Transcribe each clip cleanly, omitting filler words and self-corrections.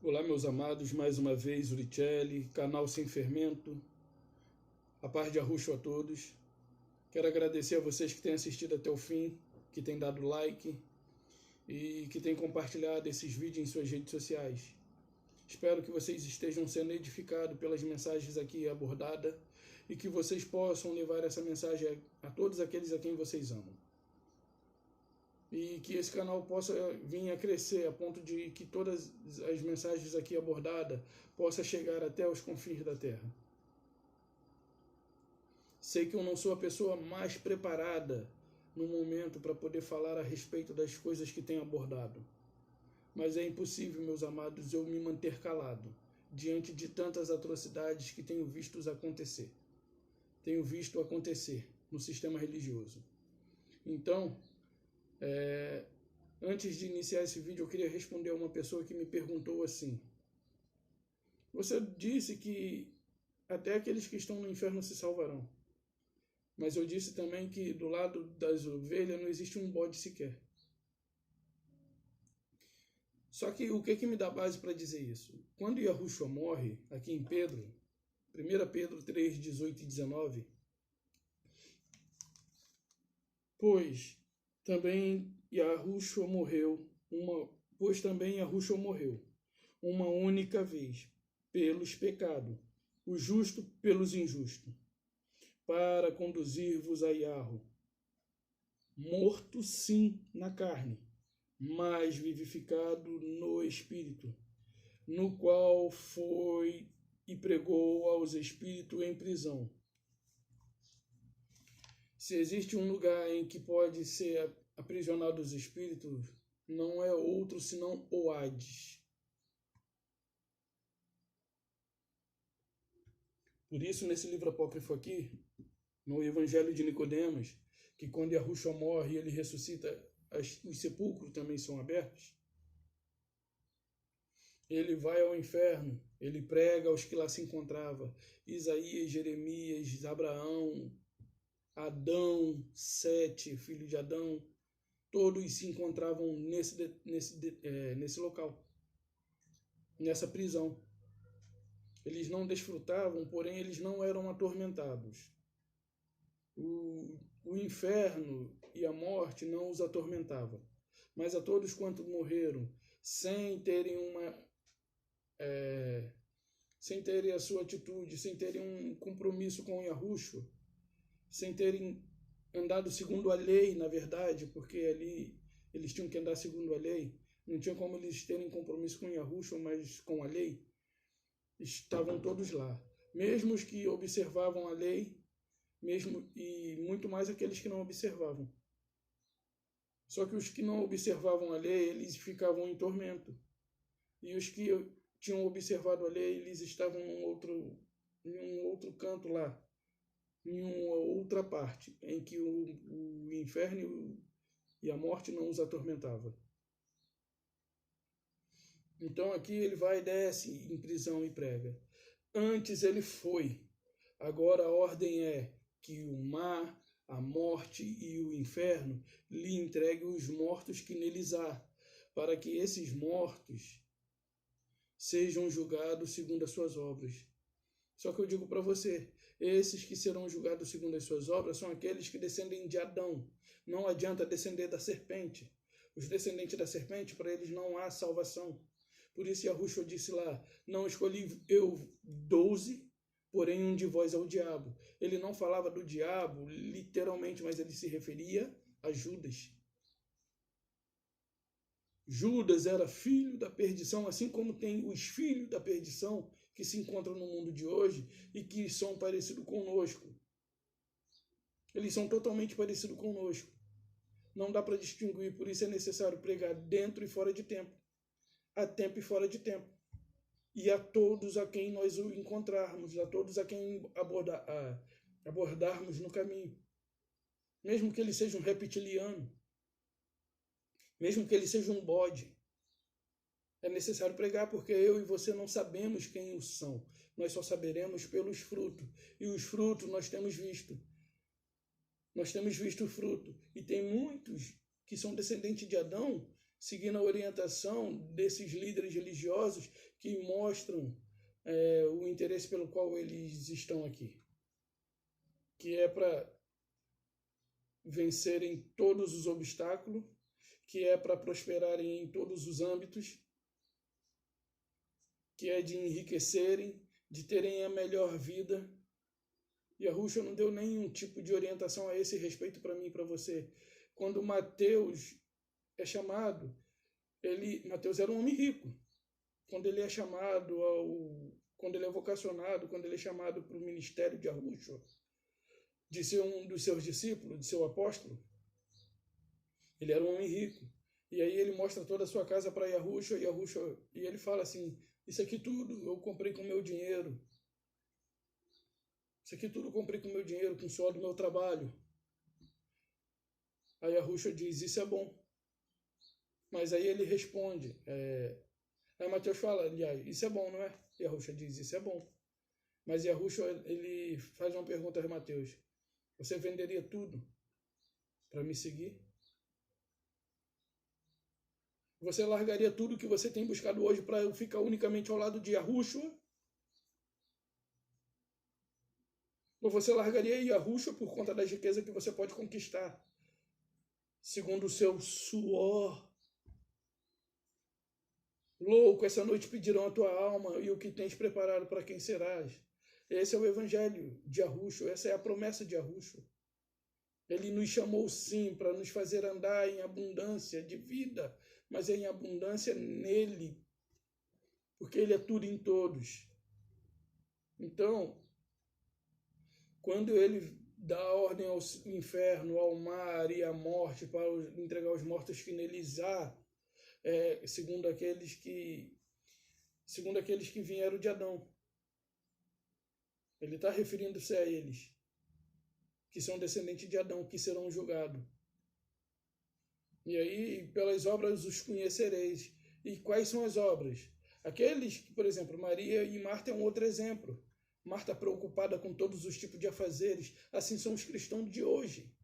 Olá, meus amados, mais uma vez, Uricelli, canal Sem Fermento, a paz de Arruxo a todos. Quero agradecer a vocês que têm assistido até o fim, que têm dado like e que têm compartilhado esses vídeos em suas redes sociais. Espero que vocês estejam sendo edificados pelas mensagens aqui abordadas e que vocês possam levar essa mensagem a todos aqueles a quem vocês amam. E que esse canal possa vir a crescer a ponto de que todas as mensagens aqui abordadas possam chegar até os confins da Terra. Sei que eu não sou a pessoa mais preparada no momento para poder falar a respeito das coisas que tenho abordado. Mas é impossível, meus amados, eu me manter calado diante de tantas atrocidades que tenho visto acontecer. Tenho visto acontecer no sistema religioso. Então, antes de iniciar esse vídeo, eu queria responder a uma pessoa que me perguntou assim: você disse que até aqueles que estão no inferno se salvarão. Mas eu disse também que do lado das ovelhas não existe um bode sequer. Só que o que me dá base para dizer isso? Quando Yahushua morre, aqui em Pedro, 1 Pedro 3, 18 e 19, pois também Yahushua morreu uma única vez pelos pecados, o justo pelos injustos, para conduzir-vos a Yahweh, morto sim na carne, mas vivificado no Espírito, no qual foi e pregou aos espíritos em prisão. Se existe um lugar em que pode ser aprisionado os espíritos, não é outro senão o Hades. Por isso, nesse livro apócrifo aqui, no Evangelho de Nicodemos, que quando Yahushua morre e ele ressuscita, os sepulcros também são abertos. Ele vai ao inferno, ele prega aos que lá se encontravam. Isaías, Jeremias, Abraão, Adão, Sete, filho de Adão, todos se encontravam nesse local, nessa prisão. Eles não desfrutavam, porém eles não eram atormentados. O inferno e a morte não os atormentavam. Mas a todos quantos morreram sem terem sem terem a sua atitude, sem terem um compromisso com Yahushua, sem terem andado segundo a lei, na verdade, porque ali eles tinham que andar segundo a lei, não tinha como eles terem compromisso com Yahushua, mas com a lei, estavam todos lá. Mesmo os que observavam a lei, mesmo e muito mais aqueles que não observavam. Só que os que não observavam a lei, eles ficavam em tormento. E os que tinham observado a lei, eles estavam em um outro canto lá, em uma outra parte, em que o inferno e a morte não os atormentava. Então aqui ele vai e desce em prisão e prega. Antes ele foi. Agora a ordem é que o mar, a morte e o inferno lhe entreguem os mortos que neles há, para que esses mortos sejam julgados segundo as suas obras. Só que eu digo para você, esses que serão julgados segundo as suas obras são aqueles que descendem de Adão. Não adianta descender da serpente. Os descendentes da serpente, para eles não há salvação. Por isso Yahushua disse lá, não escolhi eu 12, porém um de vós é o diabo. Ele não falava do diabo literalmente, mas ele se referia a Judas. Judas era filho da perdição, assim como tem os filhos da perdição que se encontram no mundo de hoje e que são parecidos conosco. Eles são totalmente parecidos conosco. Não dá para distinguir, por isso é necessário pregar dentro e fora de tempo. A tempo e fora de tempo. E a todos a quem nós o encontrarmos, a todos a quem abordarmos no caminho. Mesmo que ele seja um reptiliano, mesmo que ele seja um bode, é necessário pregar, porque eu e você não sabemos quem os são. Nós só saberemos pelos frutos. E os frutos nós temos visto. Nós temos visto o fruto. E tem muitos que são descendentes de Adão seguindo a orientação desses líderes religiosos que mostram o interesse pelo qual eles estão aqui, que é para vencerem todos os obstáculos, que é para prosperarem em todos os âmbitos, que é de enriquecerem, de terem a melhor vida. E Yahushua não deu nenhum tipo de orientação a esse respeito para mim e para você. Quando Mateus é chamado, Mateus era um homem rico. Quando ele é chamado quando ele é vocacionado, quando ele é chamado para o ministério de Yahushua, de ser um dos seus discípulos, de seu apóstolo, ele era um homem rico. E aí ele mostra toda a sua casa para Yahushua, e ele fala assim: isso aqui tudo eu comprei com meu dinheiro. Isso aqui tudo eu comprei com meu dinheiro, com o suor do meu trabalho. Aí Yahushua diz: isso é bom. Mas aí ele responde, aí Mateus fala, aliás, isso é bom, não é? Yahushua diz: isso é bom. Mas Yahushua, ele faz uma pergunta a Mateus: você venderia tudo para me seguir? Você largaria tudo que você tem buscado hoje para ficar unicamente ao lado de Yahushua? Ou você largaria Yahushua por conta da riqueza que você pode conquistar, segundo o seu suor? Louco, essa noite pedirão a tua alma e o que tens preparado para quem serás. Esse é o evangelho de Yahushua, essa é a promessa de Yahushua. Ele nos chamou sim para nos fazer andar em abundância de vida, mas é em abundância nele, porque ele é tudo em todos. Então, quando ele dá ordem ao inferno, ao mar e à morte para entregar os mortos que neles há, segundo aqueles que vieram de Adão. Ele está referindo-se a eles, que são descendentes de Adão, que serão julgados. E aí, pelas obras os conhecereis. E quais são as obras? Aqueles que, por exemplo, Maria e Marta é um outro exemplo. Marta preocupada com todos os tipos de afazeres. Assim são os cristãos de hoje.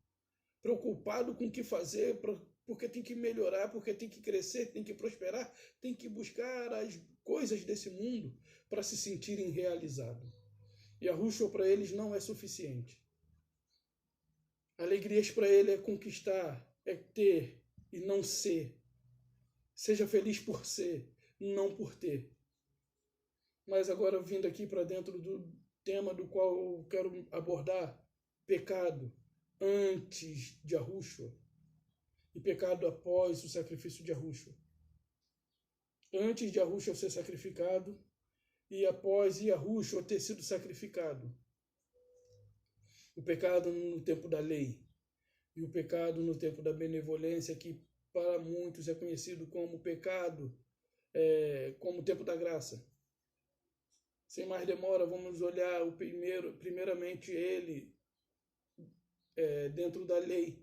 Preocupado com o que fazer, porque tem que melhorar, porque tem que crescer, tem que prosperar, tem que buscar as coisas desse mundo para se sentirem realizados. E a Yahushua para eles não é suficiente. Alegrias para ele é conquistar, é ter e não ser. Seja feliz por ser, não por ter. Mas agora, vindo aqui para dentro do tema do qual eu quero abordar, pecado antes de Yahushua e pecado após o sacrifício de Yahushua. Antes de Yahushua ser sacrificado e após Yahushua ter sido sacrificado. O pecado no tempo da lei e o pecado no tempo da benevolência, que para muitos é conhecido como pecado, como o tempo da graça. Sem mais demora, vamos olhar primeiramente ele dentro da lei,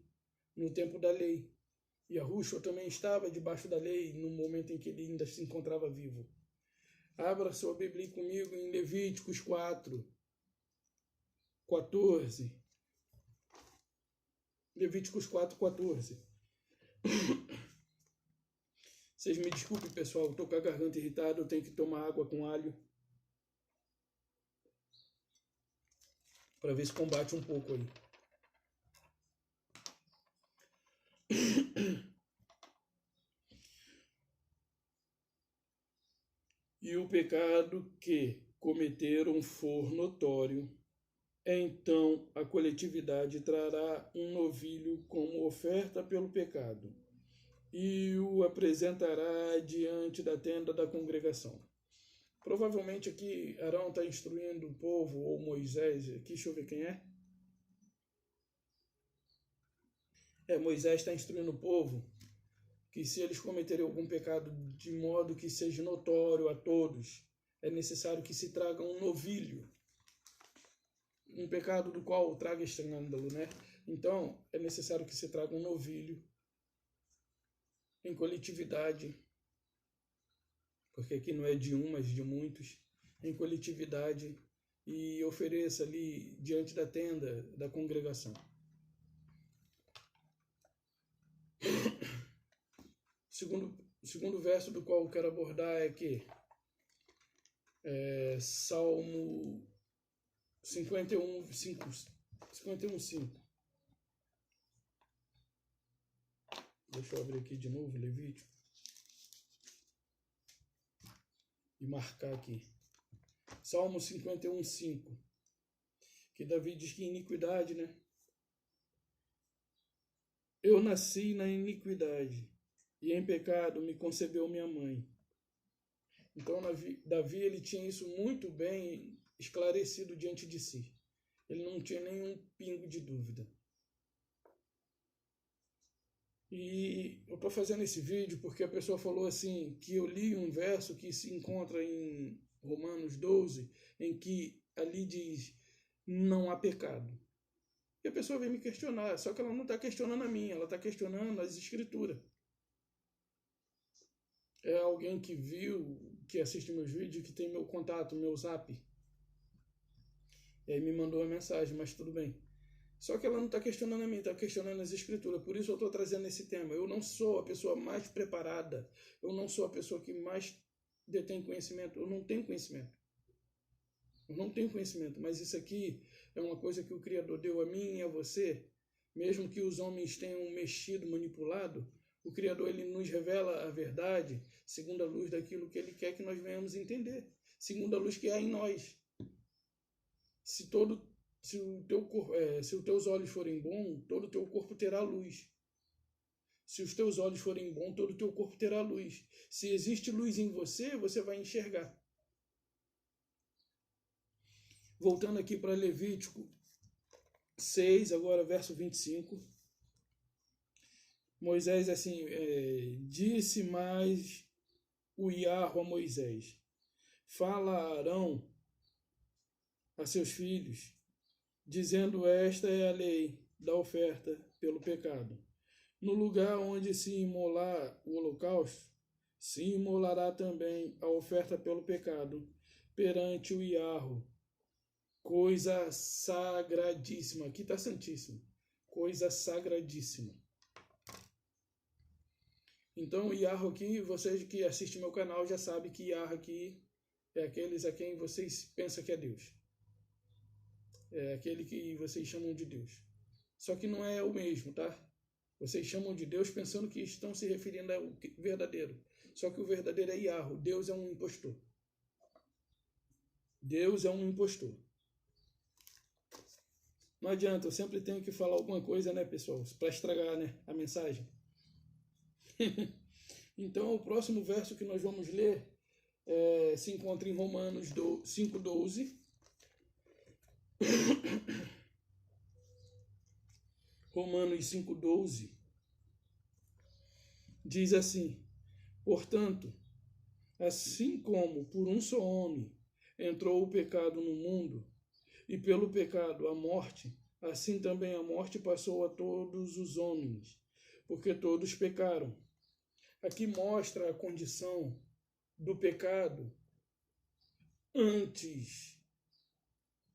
no tempo da lei. E Yahushua também estava debaixo da lei no momento em que ele ainda se encontrava vivo. Abra sua Bíblia comigo em Levíticos 4:14. Levíticos 4:14. Vocês me desculpem, pessoal, estou com a garganta irritada, eu tenho que tomar água com alho para ver se combate um pouco aí. E o pecado que cometeram for notório, então a coletividade trará um novilho como oferta pelo pecado e o apresentará diante da tenda da congregação. Provavelmente aqui Arão está instruindo o povo, ou Moisés, aqui deixa eu ver quem é. Moisés está instruindo o povo que se eles cometerem algum pecado de modo que seja notório a todos, é necessário que se traga um novilho. Um pecado do qual traga escândalo, né? Então, é necessário que se traga um novilho em coletividade, porque aqui não é de um, mas de muitos, em coletividade, e ofereça ali diante da tenda da congregação. segundo verso do qual eu quero abordar é que Salmo 51:5. Deixa eu abrir aqui de novo, Levítico, e marcar aqui. Salmo 51:5. Que Davi diz que iniquidade, né? Eu nasci na iniquidade, e em pecado me concebeu minha mãe. Então, Davi ele tinha isso muito bem esclarecido diante de si. Ele não tinha nenhum pingo de dúvida. E eu estou fazendo esse vídeo porque a pessoa falou assim, que eu li um verso que se encontra em Romanos 12, em que ali diz, não há pecado. E a pessoa vem me questionar, só que ela não está questionando a mim, ela está questionando as escrituras. É alguém que viu, que assiste meus vídeos, que tem meu contato, meu zap. E aí me mandou uma mensagem, mas tudo bem. Só que ela não está questionando a mim, está questionando as escrituras. Por isso eu estou trazendo esse tema. Eu não sou a pessoa mais preparada. Eu não sou a pessoa que mais detém conhecimento. Eu não tenho conhecimento. Eu não tenho conhecimento. Mas isso aqui é uma coisa que o Criador deu a mim e a você. Mesmo que os homens tenham mexido, manipulado, o Criador ele nos revela a verdade segundo a luz daquilo que ele quer que nós venhamos entender. Segundo a luz que há em nós. Se os teus olhos forem bons, todo o teu corpo terá luz. Se os teus olhos forem bons, todo o teu corpo terá luz. Se existe luz em você, você vai enxergar. Voltando aqui para Levítico 6, agora verso 25. Moisés, assim, disse mais o Iarro a Moisés, fala a Arão, a seus filhos, dizendo, esta é a lei da oferta pelo pecado. No lugar onde se imolar o holocausto, se imolará também a oferta pelo pecado, perante o Iarro, coisa sagradíssima. Aqui está santíssimo. Coisa sagradíssima. Então, o Iarro aqui, vocês que assistem meu canal já sabem que Iarro aqui é aqueles a quem vocês pensam que é Deus. É aquele que vocês chamam de Deus. Só que não é o mesmo, tá? Vocês chamam de Deus pensando que estão se referindo ao verdadeiro. Só que o verdadeiro é Iarro. Deus é um impostor. Deus é um impostor. Não adianta, eu sempre tenho que falar alguma coisa, né, pessoal? Para estragar, né, a mensagem. Então, o próximo verso que nós vamos ler se encontra em Romanos 5:12. Romanos 5:12 diz assim, portanto, assim como por um só homem entrou o pecado no mundo, e pelo pecado a morte, assim também a morte passou a todos os homens, porque todos pecaram. Aqui mostra a condição do pecado antes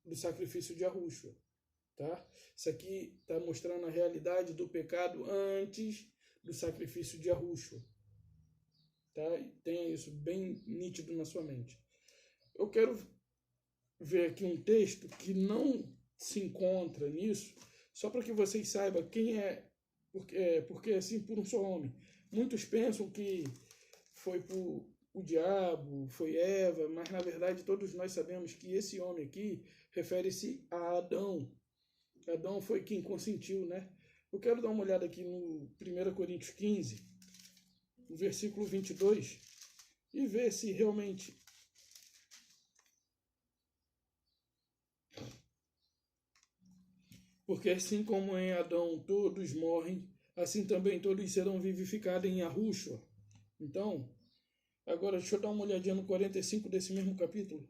do sacrifício de Yahushua, tá? Isso aqui está mostrando a realidade do pecado antes do sacrifício de Yahushua, tá? Tenha isso bem nítido na sua mente. Eu quero ver aqui um texto que não se encontra nisso, só para que vocês saibam quem é, porque assim, por um só homem. Muitos pensam que foi por o diabo, foi Eva, mas na verdade todos nós sabemos que esse homem aqui refere-se a Adão. Adão foi quem consentiu, né? Eu quero dar uma olhada aqui no 1 Coríntios 15, no versículo 22, e ver se realmente porque assim como em Adão todos morrem, assim também todos serão vivificados em Yahushua. Então, agora deixa eu dar uma olhadinha no 45 desse mesmo capítulo.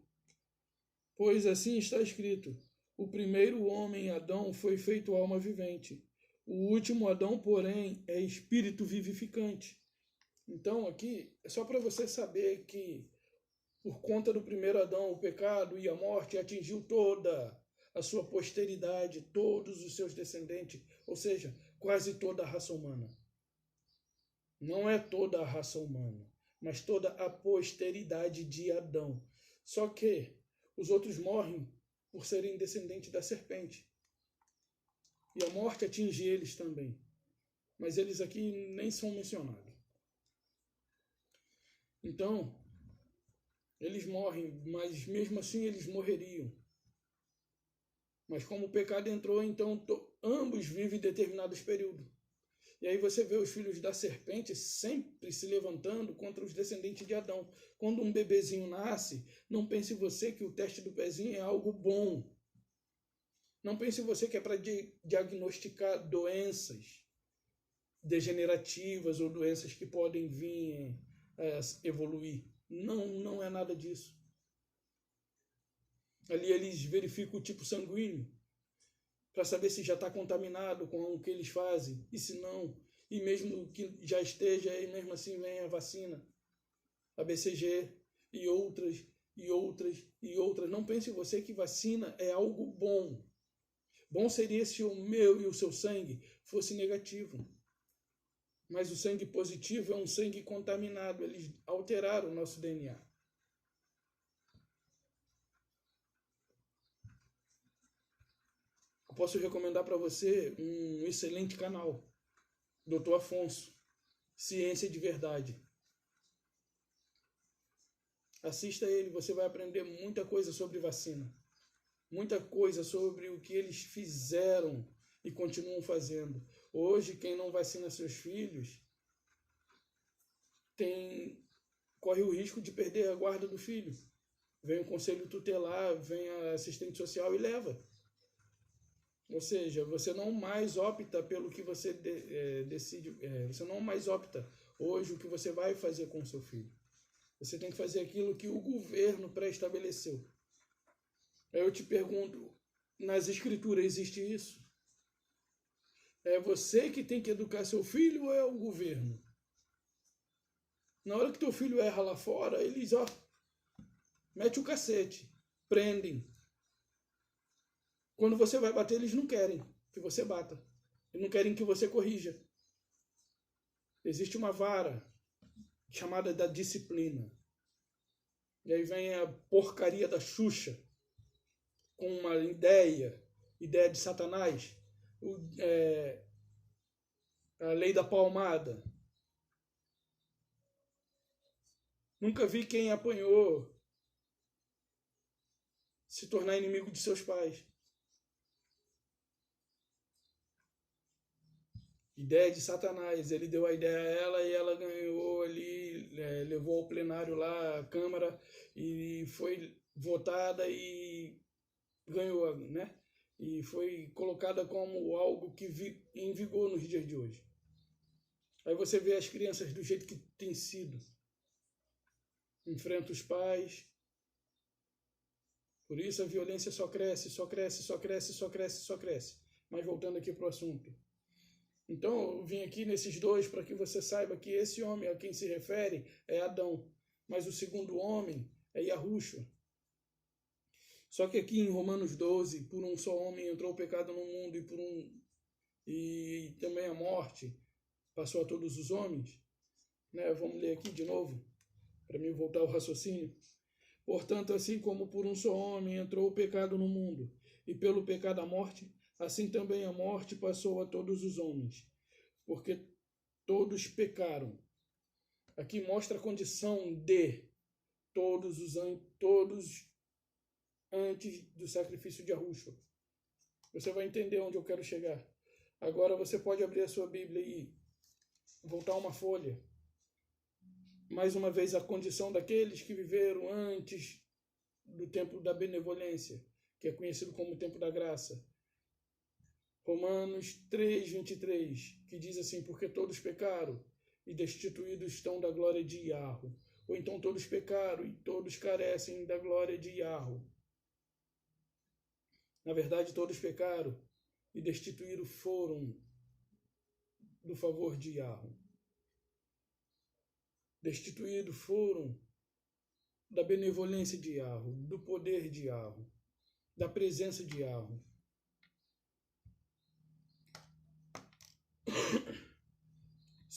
Pois assim está escrito, o primeiro homem, Adão, foi feito alma vivente. O último Adão, porém, é espírito vivificante. Então, aqui, é só para você saber que, por conta do primeiro Adão, o pecado e a morte atingiu toda a sua posteridade, todos os seus descendentes, ou seja, quase toda a raça humana. Não é toda a raça humana, mas toda a posteridade de Adão. Só que os outros morrem por serem descendentes da serpente. E a morte atinge eles também. Mas eles aqui nem são mencionados. Então, eles morrem, mas mesmo assim eles morreriam. Mas como o pecado entrou, então ambos vivem determinados períodos. E aí você vê os filhos da serpente sempre se levantando contra os descendentes de Adão. Quando um bebezinho nasce, não pense você que o teste do pezinho é algo bom. Não pense você que é para diagnosticar doenças degenerativas ou doenças que podem vir a evoluir. Não é nada disso. Ali eles verificam o tipo sanguíneo para saber se já está contaminado com o que eles fazem. E se não, e mesmo que já esteja, e mesmo assim vem a vacina, a BCG e outras, e outras, e outras. Não pense você que vacina é algo bom. Bom seria se o meu e o seu sangue fosse negativo. Mas o sangue positivo é um sangue contaminado. Eles alteraram o nosso DNA. Eu posso recomendar para você um excelente canal, Dr. Afonso, Ciência de Verdade. Assista ele, você vai aprender muita coisa sobre vacina. Muita coisa sobre o que eles fizeram e continuam fazendo. Hoje, quem não vacina seus filhos corre o risco de perder a guarda do filho. Vem o conselho tutelar, vem a assistente social e leva. Ou seja, você não mais opta pelo que você decide, você não mais opta hoje o que você vai fazer com o seu filho. Você tem que fazer aquilo que o governo pré-estabeleceu. Aí eu te pergunto, nas escrituras existe isso? É você que tem que educar seu filho ou é o governo? Na hora que teu filho erra lá fora, eles, mete o cacete, prendem. Quando você vai bater, eles não querem que você bata. Eles não querem que você corrija. Existe uma vara chamada da disciplina. E aí vem a porcaria da Xuxa, com uma ideia de Satanás, a lei da palmada. Nunca vi quem apanhou se tornar inimigo de seus pais. Ideia de Satanás. Ele deu a ideia a ela e ela ganhou ali, levou ao plenário lá, a Câmara, e foi votada e ganhou, né? E foi colocada como algo que em vigor nos dias de hoje. Aí você vê as crianças do jeito que tem sido. Enfrenta os pais. Por isso a violência só cresce, só cresce, só cresce, só cresce, só cresce. Mas voltando aqui para o assunto. Então eu vim aqui nesses dois para que você saiba que esse homem a quem se refere é Adão. Mas o segundo homem é Yahushua. Só que aqui em Romanos 12, por um só homem entrou o pecado no mundo e também a morte passou a todos os homens. Né? Vamos ler aqui de novo, para mim voltar ao raciocínio. Portanto, assim como por um só homem entrou o pecado no mundo, e pelo pecado a morte, assim também a morte passou a todos os homens, porque todos pecaram. Aqui mostra a condição de todos antes do sacrifício de Yahushua. Você vai entender onde eu quero chegar. Agora você pode abrir a sua Bíblia e voltar uma folha. Mais uma vez, a condição daqueles que viveram antes do tempo da benevolência, que é conhecido como o tempo da graça. Romanos 3:23, que diz assim, porque todos pecaram e destituídos estão da glória de Yahweh. Ou então todos pecaram e todos carecem da glória de Yahweh. Na verdade, todos pecaram e destituídos foram do favor de Yahweh. Destituídos foram da benevolência de Yahweh, do poder de Yahweh, da presença de Yahweh.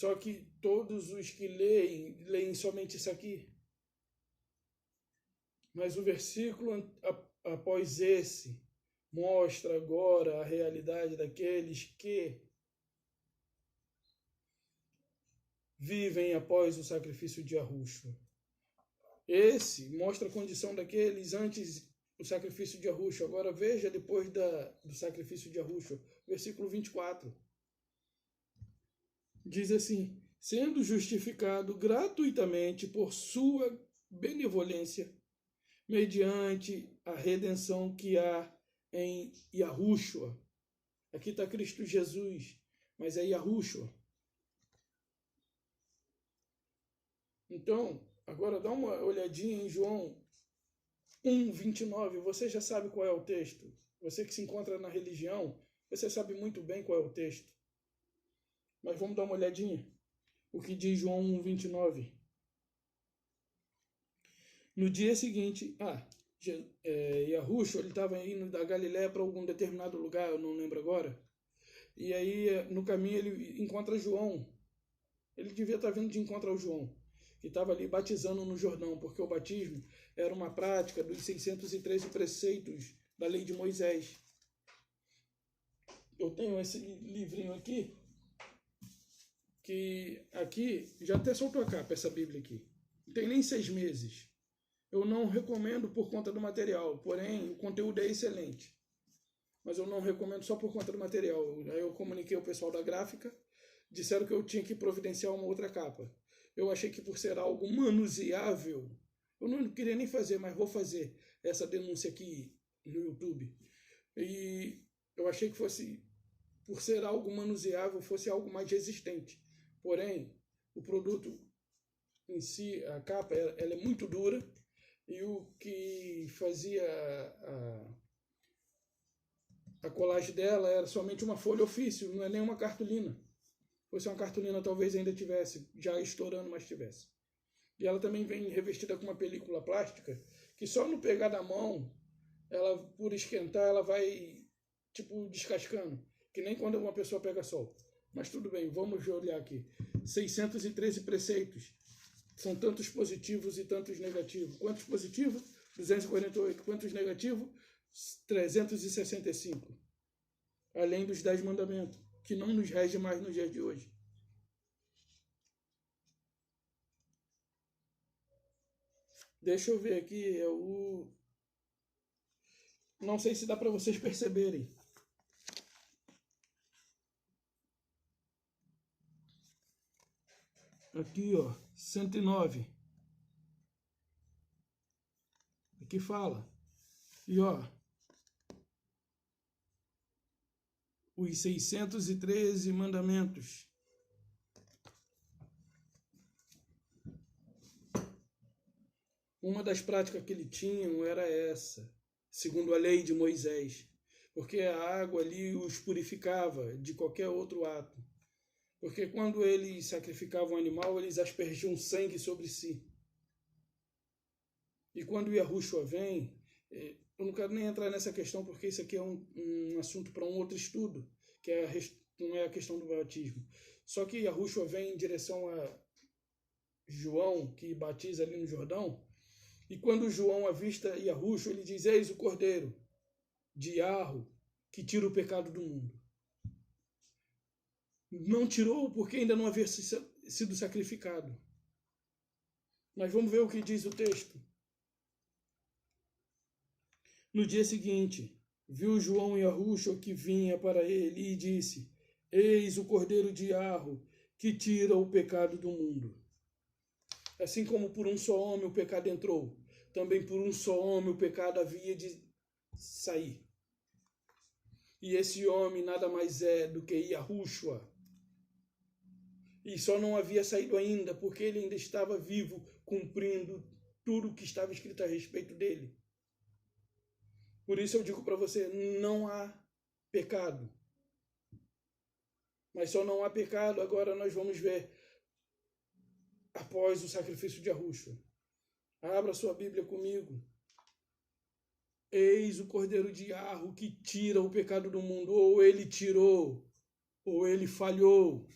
Só que todos os que leem somente isso aqui. Mas o versículo após esse mostra agora a realidade daqueles que vivem após o sacrifício de Yahushua. Esse mostra a condição daqueles antes do sacrifício de Yahushua. Agora veja depois do sacrifício de Yahushua, versículo 24. Diz assim: sendo justificado gratuitamente por sua benevolência, mediante a redenção que há em Yahushua. Aqui está Cristo Jesus, mas é Yahushua. Então, agora dá uma olhadinha em João 1:29. Você já sabe qual é o texto. Você que se encontra na religião, você sabe muito bem qual é o texto. Mas vamos dar uma olhadinha. O que diz João 1:29. No dia seguinte, Yahushua, ele estava indo da Galiléia para algum determinado lugar, eu não lembro agora. E aí, no caminho, ele encontra João. Ele devia estar vindo de encontro ao João, que estava ali batizando no Jordão, porque o batismo era uma prática dos 613 preceitos da lei de Moisés. Eu tenho esse livrinho aqui, que aqui, já até soltou a capa essa Bíblia aqui. Não tem nem 6 meses. Eu não recomendo por conta do material, porém o conteúdo é excelente. Mas eu não recomendo só por conta do material. Aí eu comuniquei ao pessoal da gráfica, disseram que eu tinha que providenciar uma outra capa. Eu achei que por ser algo manuseável, eu não queria nem fazer, mas vou fazer essa denúncia aqui no YouTube. E eu achei que fosse, por ser algo manuseável, fosse algo mais resistente. Porém, o produto em si, a capa, ela é muito dura, e o que fazia a colagem dela era somente uma folha ofício, não é nem uma cartolina. Se fosse uma cartolina, talvez ainda tivesse, já estourando, mas tivesse. E ela também vem revestida com uma película plástica, que só no pegar da mão, ela, por esquentar, ela vai, tipo, descascando. Que nem quando uma pessoa pega sol. Mas tudo bem, vamos olhar aqui. 613 preceitos. São tantos positivos e tantos negativos. Quantos positivos? 248. Quantos negativos? 365. Além dos 10 mandamentos, que não nos rege mais nos dias de hoje. Deixa eu ver aqui. Não sei se dá para vocês perceberem. Aqui, ó, 109. Aqui fala. E, ó, os 613 mandamentos. Uma das práticas que ele tinha era essa, segundo a lei de Moisés, porque a água ali os purificava de qualquer outro ato. Porque quando eles sacrificavam um animal, eles aspergiam sangue sobre si. E quando o Yahushua vem, eu não quero nem entrar nessa questão, porque isso aqui é um assunto para um outro estudo, que não é a questão do batismo. Só que Yahushua vem em direção a João, que batiza ali no Jordão, e quando João avista Yahushua, ele diz: eis o Cordeiro de Yahweh, que tira o pecado do mundo. Não tirou porque ainda não havia sido sacrificado. Mas vamos ver o que diz o texto. No dia seguinte, viu João Yahushua que vinha para ele e disse: eis o Cordeiro de Yahweh, que tira o pecado do mundo. Assim como por um só homem o pecado entrou, também por um só homem o pecado havia de sair. E esse homem nada mais é do que Yahushua. E só não havia saído ainda, porque ele ainda estava vivo, cumprindo tudo o que estava escrito a respeito dele. Por isso eu digo para você, não há pecado. Mas só não há pecado, agora nós vamos ver após o sacrifício de Yahushua. Abra sua Bíblia comigo. Eis o Cordeiro de Yahweh que tira o pecado do mundo. Ou ele tirou, ou ele falhou,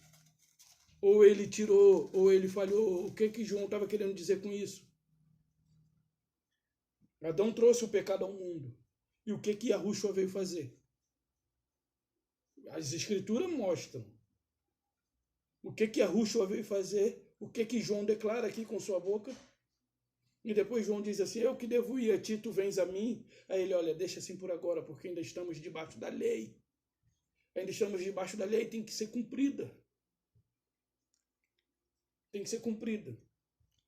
ou ele tirou, ou ele falhou. O que João estava querendo dizer com isso? Adão trouxe o pecado ao mundo. E o que Yahushua veio fazer? As escrituras mostram. O que Yahushua veio fazer? O que João declara aqui com sua boca? E depois João diz assim, eu que devo ir a ti, tu vens a mim. Aí ele, olha, deixa assim por agora, porque ainda estamos debaixo da lei. Ainda estamos debaixo da lei, tem que ser cumprida. Tem que ser cumprida.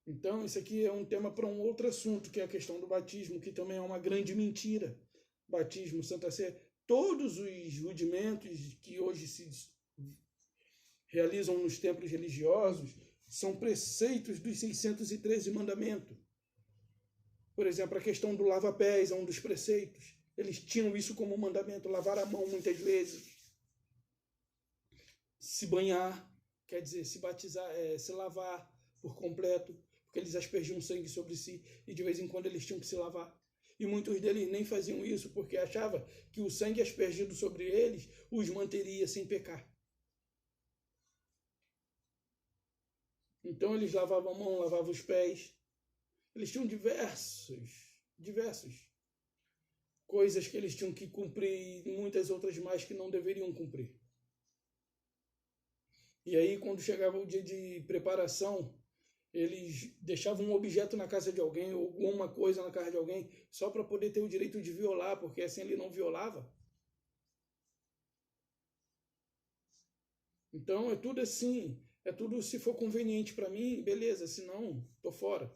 Então, isso aqui é um tema para um outro assunto, que é a questão do batismo, que também é uma grande mentira. Batismo, Santa Sé, todos os rudimentos que hoje se realizam nos templos religiosos são preceitos dos 613 mandamentos. Por exemplo, a questão do lava-pés é um dos preceitos. Eles tinham isso como mandamento, lavar a mão muitas vezes. Se banhar, quer dizer, se batizar, se lavar por completo, porque eles aspergiam sangue sobre si e de vez em quando eles tinham que se lavar. E muitos deles nem faziam isso porque achavam que o sangue aspergido sobre eles os manteria sem pecar. Então eles lavavam a mão, lavavam os pés. Eles tinham diversas coisas que eles tinham que cumprir e muitas outras mais que não deveriam cumprir. E aí, quando chegava o dia de preparação, eles deixavam um objeto na casa de alguém, ou alguma coisa na casa de alguém, só para poder ter o direito de violar, porque assim ele não violava. Então, é tudo assim, é tudo se for conveniente para mim, beleza, se não, tô fora.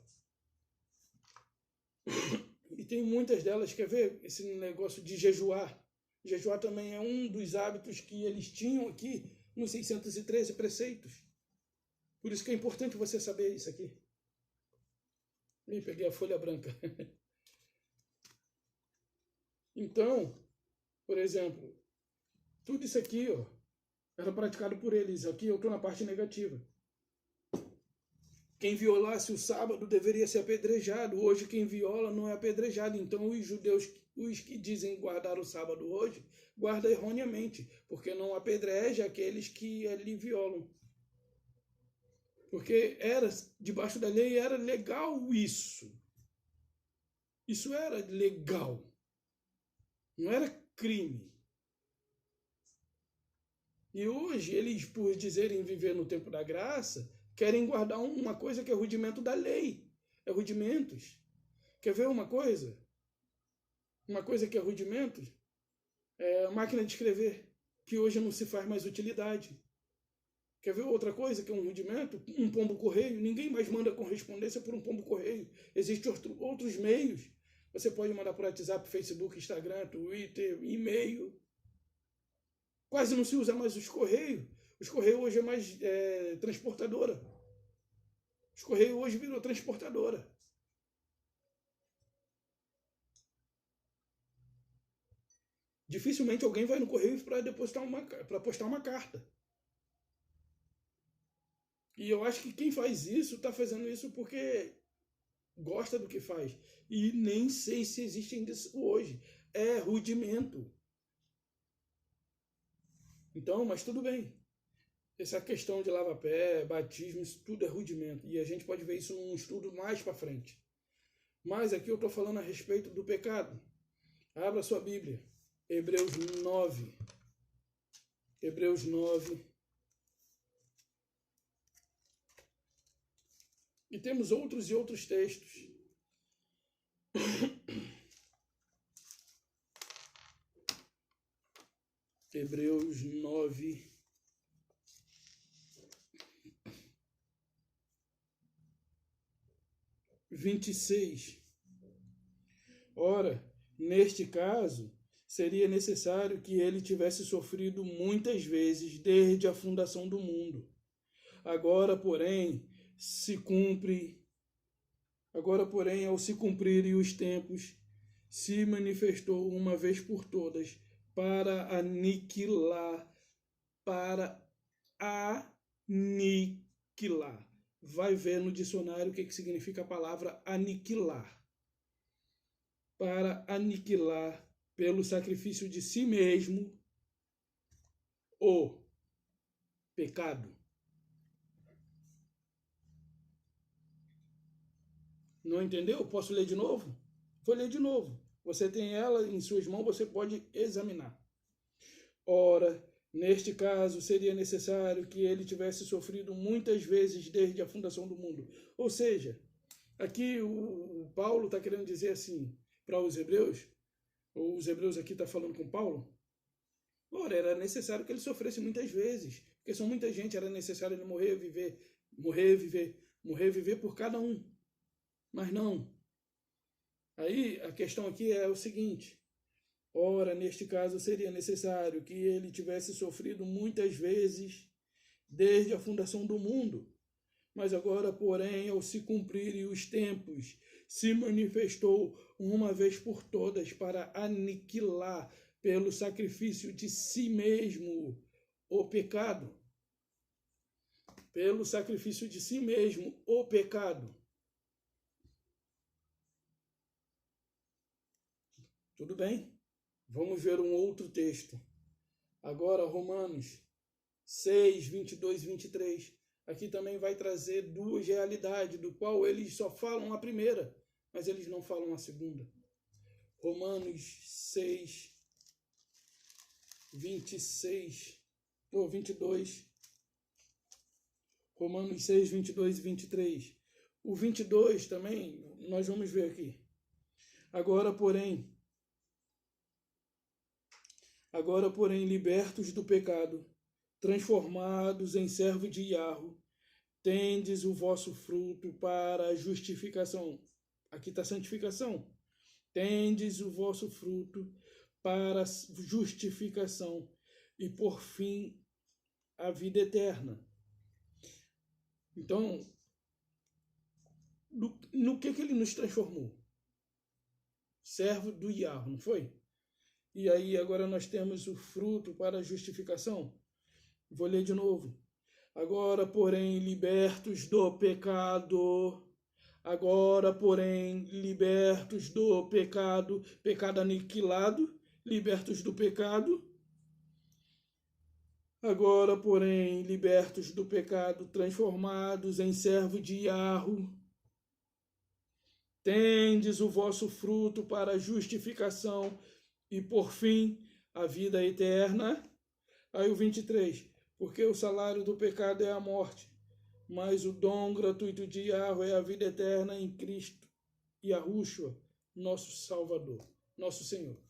E tem muitas delas, quer ver, esse negócio de jejuar. Jejuar também é um dos hábitos que eles tinham aqui nos 613 preceitos. Por isso que é importante você saber isso aqui. Ih, peguei a folha branca. Então, por exemplo, tudo isso aqui, ó, era praticado por eles. Aqui eu estou na parte negativa. Quem violasse o sábado deveria ser apedrejado. Hoje quem viola não é apedrejado. Então os judeus, os que dizem guardar o sábado hoje, guardam erroneamente, porque não apedreja aqueles que ali violam. Porque era, debaixo da lei, era legal isso. Isso era legal. Não era crime. E hoje, eles, por dizerem viver no tempo da graça, querem guardar uma coisa que é rudimento da lei. É rudimentos. Quer ver uma coisa? Uma coisa que é rudimentos? É a máquina de escrever, que hoje não se faz mais utilidade. Quer ver outra coisa que é um rudimento? Um pombo-correio. Ninguém mais manda correspondência por um pombo-correio. Existem outros meios. Você pode mandar por WhatsApp, Facebook, Instagram, Twitter, e-mail. Quase não se usa mais os correios. Os correios hoje é mais transportadora. Os correios hoje virou transportadora. Dificilmente alguém vai no correio para postar uma carta. E eu acho que quem faz isso está fazendo isso porque gosta do que faz. E nem sei se existe ainda hoje. É rudimento. Então, mas tudo bem. Essa questão de lava-pé, batismo, isso tudo é rudimento. E a gente pode ver isso num estudo mais para frente. Mas aqui eu estou falando a respeito do pecado. Abra sua Bíblia. Hebreus 9. Hebreus 9. E temos outros e outros textos. Hebreus 9. (26). Ora, neste caso, seria necessário que ele tivesse sofrido muitas vezes desde a fundação do mundo. Agora, porém, ao se cumprirem os tempos, se manifestou uma vez por todas para aniquilar. Vai ver no dicionário o que significa a palavra aniquilar. Para aniquilar pelo sacrifício de si mesmo o pecado. Não entendeu? Posso ler de novo? Vou ler de novo. Você tem ela em suas mãos, você pode examinar. Ora, neste caso, seria necessário que ele tivesse sofrido muitas vezes desde a fundação do mundo. Ou seja, aqui o Paulo está querendo dizer assim para os hebreus, ou os hebreus aqui está falando com Paulo, ora, era necessário que ele sofresse muitas vezes, porque são muita gente, era necessário ele morrer, viver por cada um. Mas não. Aí a questão aqui é o seguinte: ora, neste caso seria necessário que ele tivesse sofrido muitas vezes desde a fundação do mundo. Mas agora, porém, ao se cumprirem os tempos, se manifestou uma vez por todas para aniquilar pelo sacrifício de si mesmo o pecado. Pelo sacrifício de si mesmo o pecado. Tudo bem? Vamos ver um outro texto. Agora, Romanos 6, 22 e 23. Aqui também vai trazer duas realidades, do qual eles só falam a primeira, mas eles não falam a segunda. Romanos 6, 26, ou 22. Romanos 6, 22 e 23. O 22 também, nós vamos ver aqui. Agora, porém, libertos do pecado, transformados em servo de Yahweh, tendes o vosso fruto para a justificação. Aqui está santificação. Tendes o vosso fruto para a justificação e, por fim, a vida eterna. Então, no que ele nos transformou? Servo do Yahweh, não foi? E aí agora nós temos o fruto para a justificação. Vou ler de novo. Agora, porém, libertos do pecado. Agora, porém, libertos do pecado. Pecado aniquilado. Libertos do pecado. Agora, porém, libertos do pecado, transformados em servo de Yahweh, tendes o vosso fruto para a justificação e, por fim, a vida eterna. Aí o 23. Porque o salário do pecado é a morte, mas o dom gratuito de Yahweh é a vida eterna em Cristo Yahushua, nosso Salvador, nosso Senhor.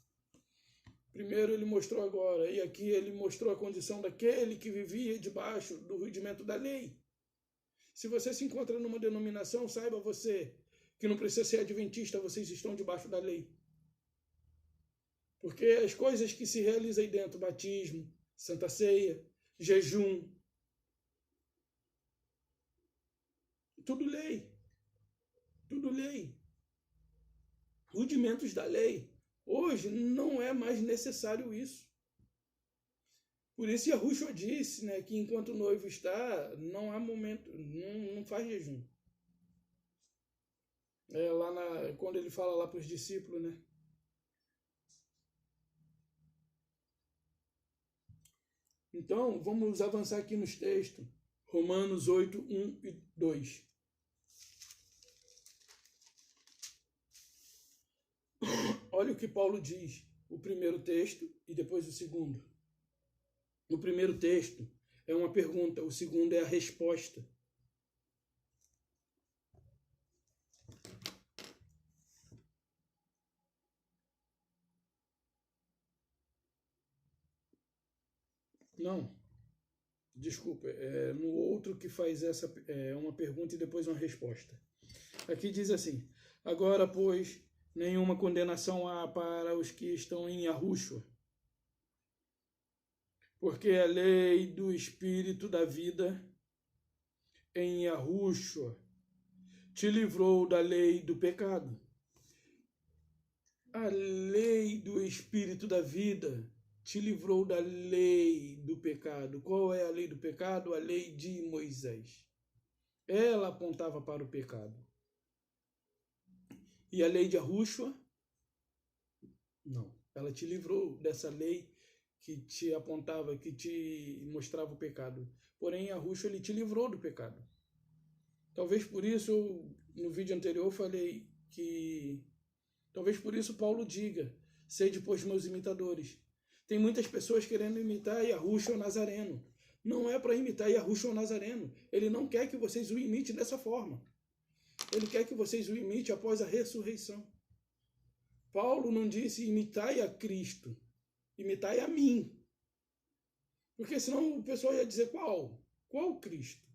Primeiro ele mostrou agora, e aqui ele mostrou a condição daquele que vivia debaixo do rudimento da lei. Se você se encontra numa denominação, saiba você que não precisa ser adventista, vocês estão debaixo da lei. Porque as coisas que se realizam aí dentro, batismo, Santa Ceia, jejum, tudo lei. Tudo lei. Rudimentos da lei. Hoje não é mais necessário isso. Por isso Yahushua disse, né, que enquanto o noivo está, não há momento, não faz jejum. Quando ele fala lá para os discípulos, né? Então, vamos avançar aqui nos textos. Romanos 8, 1 e 2. Olha o que Paulo diz, o primeiro texto e depois o segundo. O primeiro texto é uma pergunta, o segundo é a resposta. Não, desculpa, no outro que faz essa uma pergunta e depois uma resposta. Aqui diz assim: agora, pois, nenhuma condenação há para os que estão em Yahushua, porque a lei do Espírito da vida em Yahushua te livrou da lei do pecado. A lei do Espírito da vida te livrou da lei do pecado. Qual é a lei do pecado? A lei de Moisés. Ela apontava para o pecado. E a lei de Yahushua? Não. Ela te livrou dessa lei que te apontava, que te mostrava o pecado. Porém, Yahushua, ele te livrou do pecado. Talvez por isso no vídeo anterior eu falei que talvez por isso Paulo diga: sede, pois, meus imitadores. Tem muitas pessoas querendo imitar Yahushua o Nazareno. Não é para imitar Yahushua o Nazareno. Ele não quer que vocês o imitem dessa forma. Ele quer que vocês o imitem após a ressurreição. Paulo não disse imitai a Cristo, imitai a mim. Porque senão o pessoal ia dizer qual? Qual Cristo?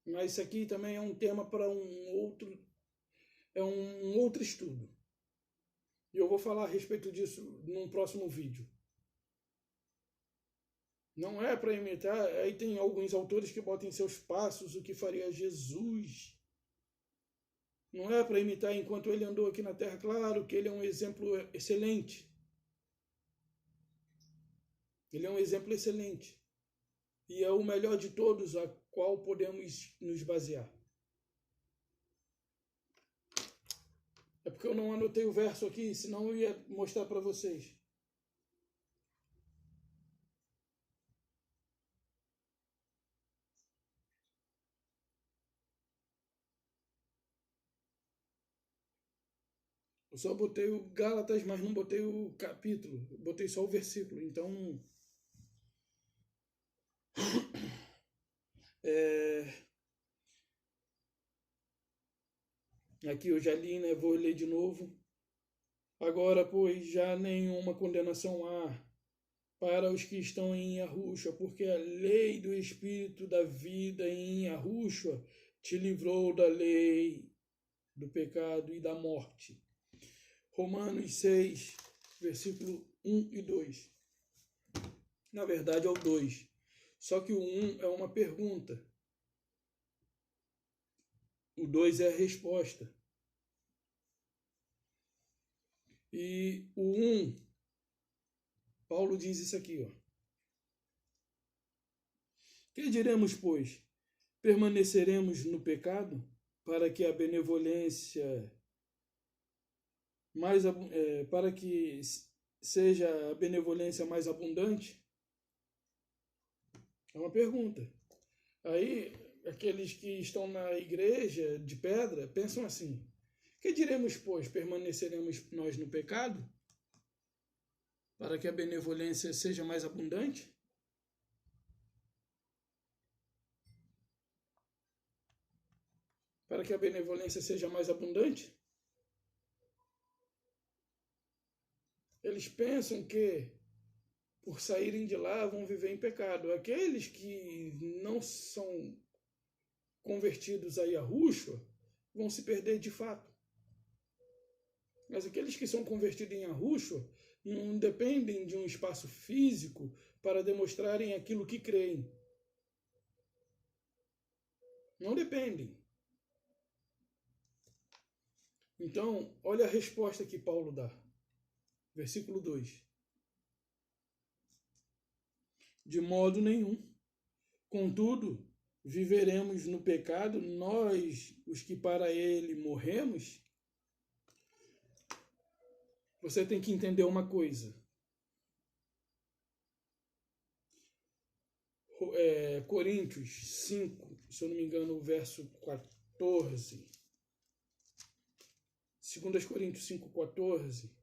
Mas isso aqui também é um tema para um outro estudo. E eu vou falar a respeito disso num próximo vídeo. Não é para imitar, aí tem alguns autores que botam em seus passos o que faria Jesus. Não é para imitar enquanto ele andou aqui na Terra. Claro que ele é um exemplo excelente. Ele é um exemplo excelente. E é o melhor de todos a qual podemos nos basear. É porque eu não anotei o verso aqui, senão eu ia mostrar para vocês. Eu só botei o Gálatas, mas não botei o capítulo. Botei só o versículo. Então, aqui eu já li, né? Vou ler de novo. Agora, pois, já nenhuma condenação há para os que estão em Yahushua, porque a lei do Espírito da vida em Yahushua te livrou da lei do pecado e da morte. Romanos 6, versículo 1 e 2. Na verdade é o 2. Só que o 1 é uma pergunta. O 2 é a resposta. E o 1, Paulo diz isso aqui, ó. Que diremos, pois? Permaneceremos no pecado para que a benevolência para que seja a benevolência mais abundante? É uma pergunta. Aí, aqueles que estão na igreja de pedra pensam assim: que diremos, pois? Permaneceremos nós no pecado para que a benevolência seja mais abundante? Para que a benevolência seja mais abundante? Eles pensam que, por saírem de lá, vão viver em pecado. Aqueles que não são convertidos a Yahushua vão se perder de fato. Mas aqueles que são convertidos em Yahushua não dependem de um espaço físico para demonstrarem aquilo que creem. Não dependem. Então, olha a resposta que Paulo dá. Versículo 2. De modo nenhum. Contudo, viveremos no pecado, nós, os que para ele morremos? Você tem que entender uma coisa. Coríntios 5, se eu não me engano, o verso 14. 2 Coríntios 5, 14.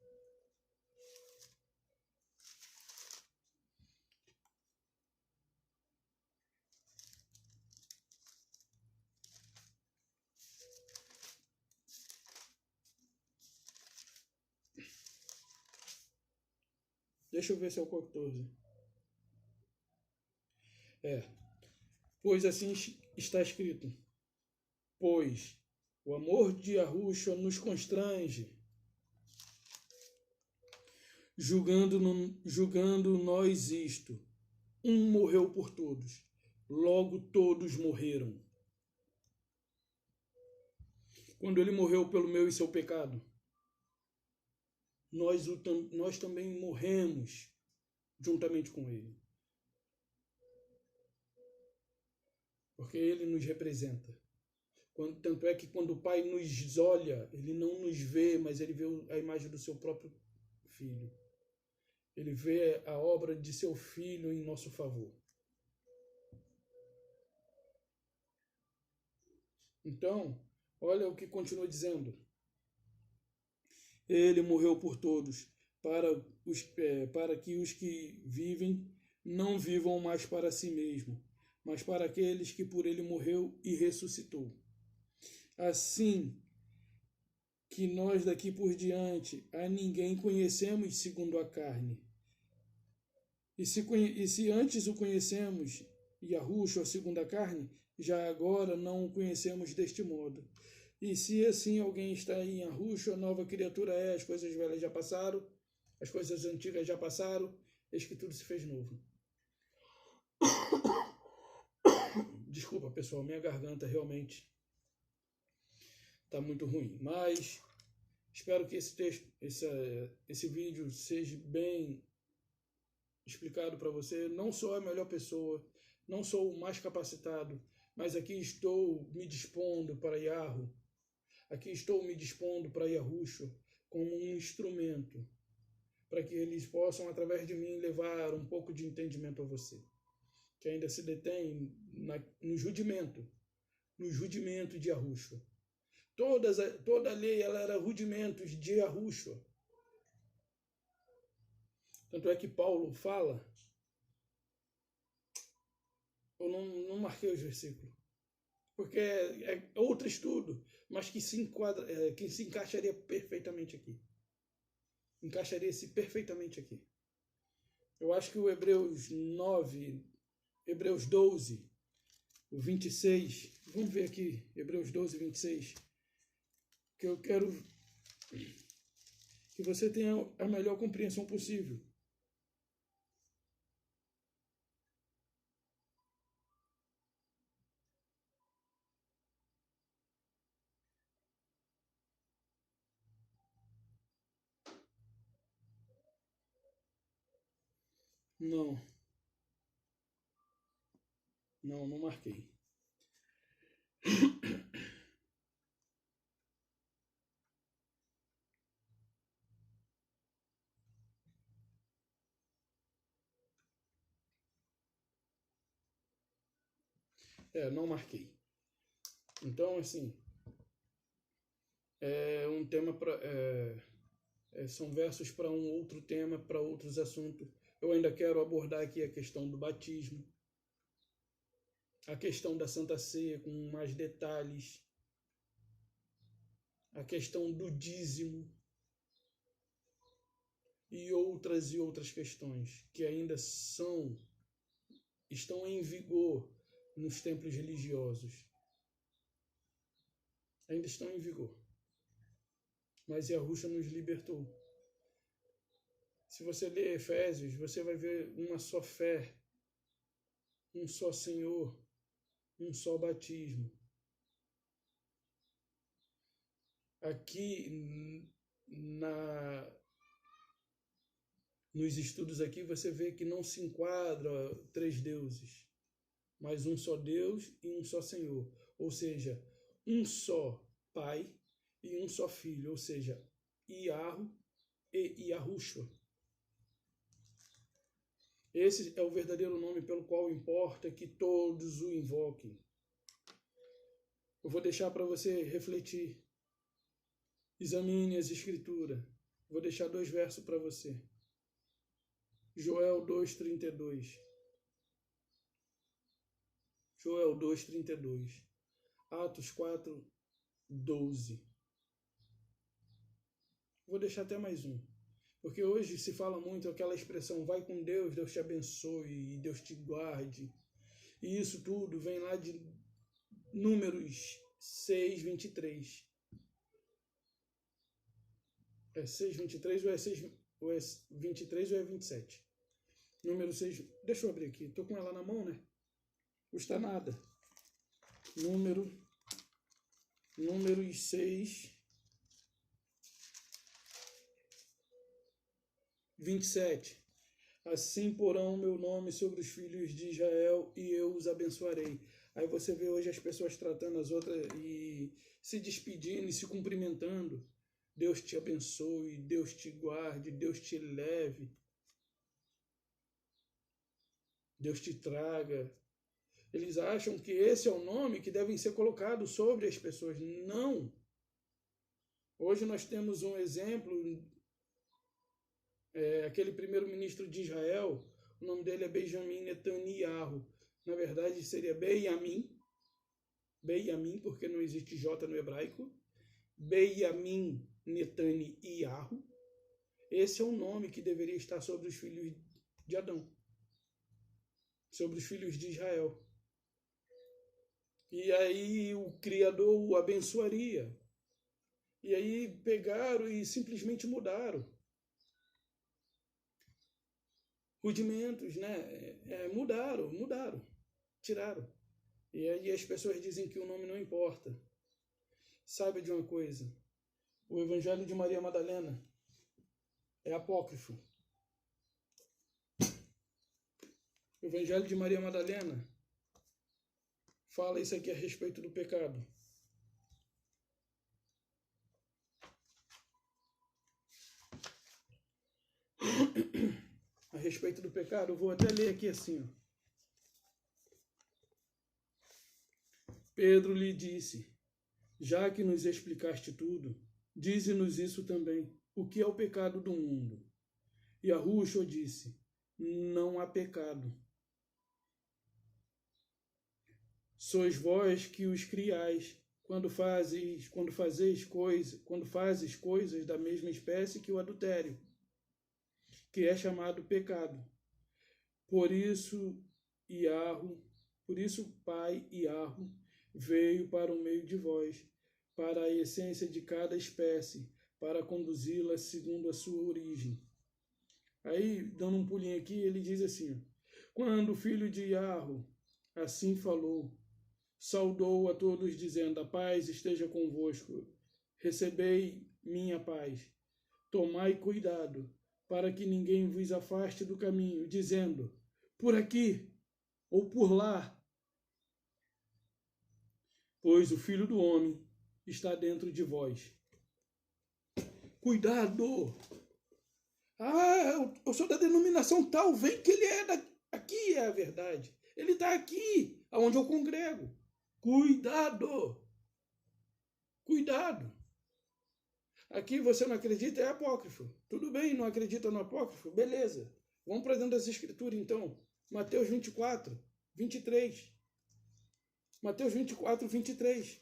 Deixa eu ver se é o 14. Pois assim está escrito: pois o amor de Yahushua nos constrange, julgando nós isto: um morreu por todos, logo todos morreram. Quando ele morreu pelo meu e seu pecado, nós também morremos juntamente com ele. Porque ele nos representa. Tanto é que quando o Pai nos olha, ele não nos vê, mas ele vê a imagem do seu próprio Filho. Ele vê a obra de seu Filho em nosso favor. Então, olha o que continua dizendo. Ele morreu por todos, para que os que vivem não vivam mais para si mesmo, mas para aqueles que por ele morreu e ressuscitou. Assim que nós daqui por diante a ninguém conhecemos segundo a carne. E se antes o conhecemos, Yahushua segundo a carne, já agora não o conhecemos deste modo. E se assim alguém está em Yahushua, nova criatura é, as coisas velhas já passaram, as coisas antigas já passaram, eis que tudo se fez novo. Desculpa, pessoal, minha garganta realmente está muito ruim, mas espero que esse vídeo seja bem explicado para você. Não sou a melhor pessoa, não sou o mais capacitado, mas aqui estou me dispondo para Yahoo, aqui estou me dispondo para Yahushua como um instrumento, para que eles possam, através de mim, levar um pouco de entendimento a você, que ainda se detém no rudimento de Yahushua. Toda a lei ela era rudimentos de Yahushua. Tanto é que Paulo fala, eu não marquei os versículos, porque é outro estudo, mas que que se encaixaria perfeitamente aqui. Encaixaria-se perfeitamente aqui. Eu acho que o Hebreus 12, o 26, vamos ver aqui, Hebreus 12, 26, que eu quero que você tenha a melhor compreensão possível. Não marquei. Não marquei. Então, assim, é um tema são versos para um outro tema, para outros assuntos. Eu ainda quero abordar aqui a questão do batismo, a questão da Santa Ceia com mais detalhes, a questão do dízimo e outras questões que ainda estão em vigor nos templos religiosos. Ainda estão em vigor. Mas Yahushua nos libertou. Se você ler Efésios, você vai ver uma só fé, um só Senhor, um só batismo. Aqui nos estudos aqui você vê que não se enquadra 3 deuses, mas um só Deus e um só Senhor. Ou seja, um só Pai e um só Filho, ou seja, Yahu e Yahushua. Esse é o verdadeiro nome pelo qual importa que todos o invoquem. Eu vou deixar para você refletir. Examine as Escrituras. Vou deixar 2 versos para você. Joel 2:32. Joel 2:32. Atos 4:12. Vou deixar até mais um. Porque hoje se fala muito aquela expressão, vai com Deus, Deus te abençoe e Deus te guarde. E isso tudo vem lá de Números 6:23. É 6:23 ou é 23 ou é 27? Número 6, deixa eu abrir aqui, tô com ela na mão, né? Custa nada. Números 6, 27. Assim porão meu nome sobre os filhos de Israel e eu os abençoarei. Aí você vê hoje as pessoas tratando as outras e se despedindo e se cumprimentando. Deus te abençoe, Deus te guarde, Deus te leve, Deus te traga. Eles acham que esse é o nome que deve ser colocado sobre as pessoas. Não. Hoje nós temos um exemplo, aquele primeiro-ministro de Israel, o nome dele é Benjamin Netanyahu. Na verdade seria Benjamin, porque não existe J no hebraico. Benjamin Netanyahu. Esse é o nome que deveria estar sobre os filhos de Adão, sobre os filhos de Israel. E aí o Criador o abençoaria. E aí pegaram e simplesmente mudaram. Rudimentos, né? Mudaram, tiraram. E aí as pessoas dizem que o nome não importa. Saiba de uma coisa, o Evangelho de Maria Madalena é apócrifo. O Evangelho de Maria Madalena fala isso aqui a respeito do pecado. A respeito do pecado, eu vou até ler aqui assim. Pedro lhe disse: já que nos explicaste tudo, dize-nos isso também. O que é o pecado do mundo? E Yahushua disse: não há pecado. Sois vós que os criais, quando fazes coisas da mesma espécie que o adultério, que é chamado pecado. Por isso Pai Yahu veio para o meio de vós, para a essência de cada espécie, para conduzi-la segundo a sua origem. Aí, dando um pulinho aqui, ele diz assim: quando o filho de Yahu assim falou, saudou a todos, dizendo: a paz esteja convosco, recebei minha paz. Tomai cuidado, para que ninguém vos afaste do caminho, dizendo: por aqui ou por lá, pois o Filho do Homem está dentro de vós. Cuidado! Eu sou da denominação tal, vem que ele é aqui é a verdade. Ele está aqui, aonde eu congrego. Cuidado! Cuidado! Aqui você não acredita, é apócrifo. Tudo bem, não acredita no apócrifo? Beleza. Vamos para dentro das escrituras, então. Mateus 24, 23. Mateus 24, 23.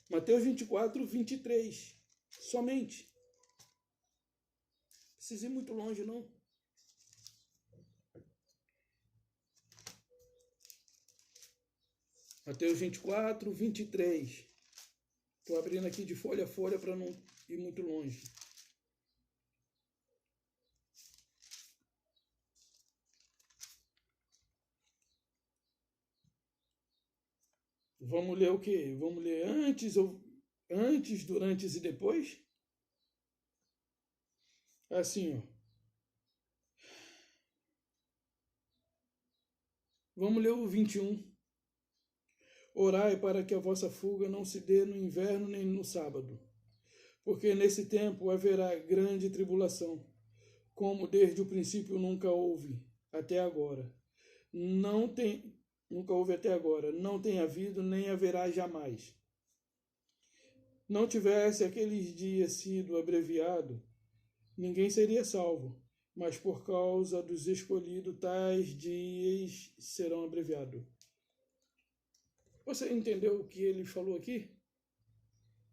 Mateus 24, 23. Somente. Não precisa ir muito longe, não. Mateus 24, 23. Estou abrindo aqui de folha a folha para não ir muito longe. Vamos ler o quê? Vamos ler antes, durante e depois? Assim, ó. Vamos ler o 21. Orai para que a vossa fuga não se dê no inverno nem no sábado, porque nesse tempo haverá grande tribulação, como desde o princípio nunca houve até agora. Nunca houve até agora, não tem havido nem haverá jamais. Não tivesse aqueles dias sido abreviado, ninguém seria salvo, mas por causa dos escolhidos, tais dias serão abreviados. Você entendeu o que ele falou aqui?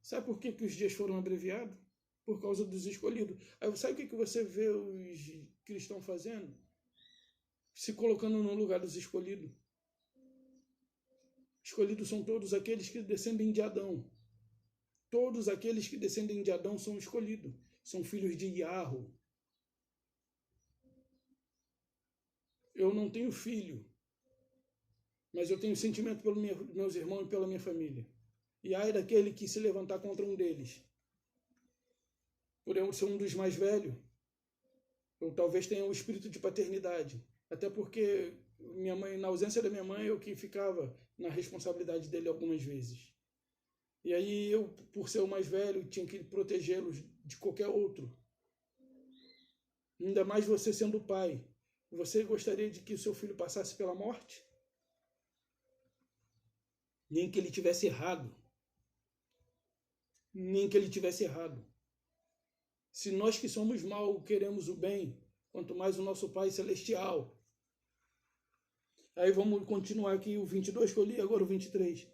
Sabe por que os dias foram abreviados? Por causa dos escolhidos. Aí sabe o que você vê os cristãos fazendo? Se colocando no lugar dos escolhidos. Escolhidos são todos aqueles que descendem de Adão. Todos aqueles que descendem de Adão são escolhidos. São filhos de Yahu. Eu não tenho filho, mas eu tenho sentimento pelos meus irmãos e pela minha família. E ai daquele que se levantar contra um deles. Por eu ser um dos mais velhos, eu talvez tenha um espírito de paternidade. Até porque minha mãe, na ausência da minha mãe, eu que ficava na responsabilidade dele algumas vezes. E aí eu, por ser o mais velho, tinha que protegê-los de qualquer outro. Ainda mais você sendo pai. Você gostaria de que o seu filho passasse pela morte? Nem que ele tivesse errado. Nem que ele tivesse errado. Se nós que somos mal queremos o bem, quanto mais o nosso Pai Celestial. Aí vamos continuar aqui o 22 que eu li, agora o 23.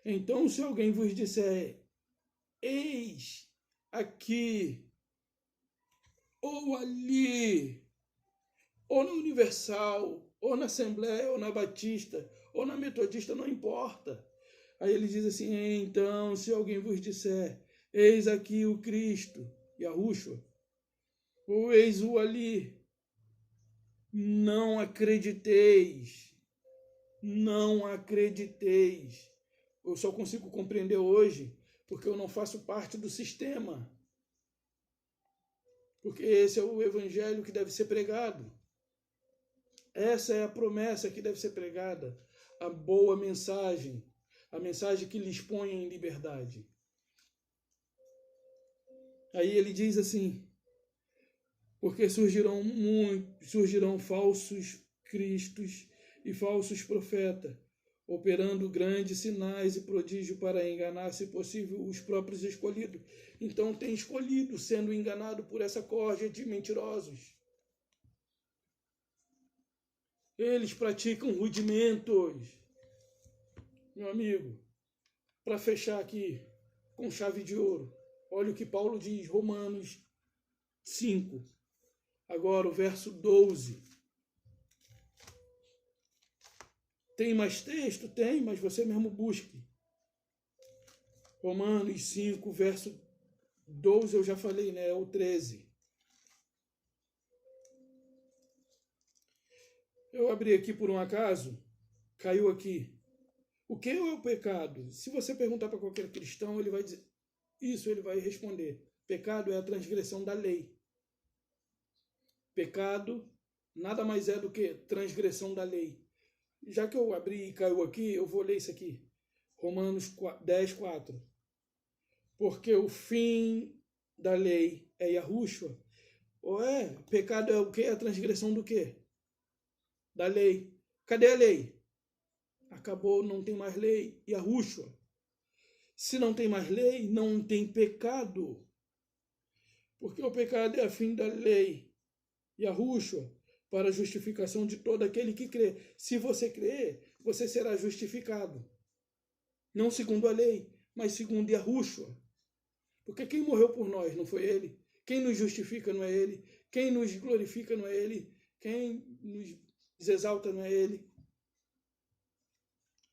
Então, se alguém vos disser, eis aqui, ou ali, ou na Universal, ou na Assembleia, ou na Batista, ou na Metodista, não importa. Aí ele diz assim, então, se alguém vos disser, eis aqui o Cristo, Yahushua, ou eis-o ali, não acrediteis, não acrediteis. Eu só consigo compreender hoje porque eu não faço parte do sistema. Porque esse é o evangelho que deve ser pregado. Essa é a promessa que deve ser pregada. A boa mensagem. A mensagem que lhes põe em liberdade. Aí ele diz assim, porque surgirão falsos cristos e falsos profetas, operando grandes sinais e prodígios para enganar, se possível, os próprios escolhidos. Então tem escolhido sendo enganado por essa corja de mentirosos. Eles praticam rudimentos. Meu amigo, para fechar aqui com chave de ouro, olha o que Paulo diz, Romanos 5. Agora o verso 12. Tem mais texto? Tem, mas você mesmo busque. Romanos 5, verso 12, eu já falei, né? É o 13. Eu abri aqui por um acaso, caiu aqui. O que é o pecado? Se você perguntar para qualquer cristão, ele vai dizer isso, ele vai responder. Pecado é a transgressão da lei. Pecado nada mais é do que transgressão da lei. Já que eu abri e caiu aqui, eu vou ler isso aqui. Romanos 10, 4. Porque o fim da lei é Yahushua. Ou pecado é o quê? A transgressão do quê? Da lei. Cadê a lei? Acabou, não tem mais lei. Yahushua. Se não tem mais lei, não tem pecado. Porque o pecado é a fim da lei. Yahushua, para a justificação de todo aquele que crê. Se você crer, você será justificado. Não segundo a lei, mas segundo Yahushua. Porque quem morreu por nós não foi ele. Quem nos justifica não é ele. Quem nos glorifica não é ele. Quem nos exalta não é ele.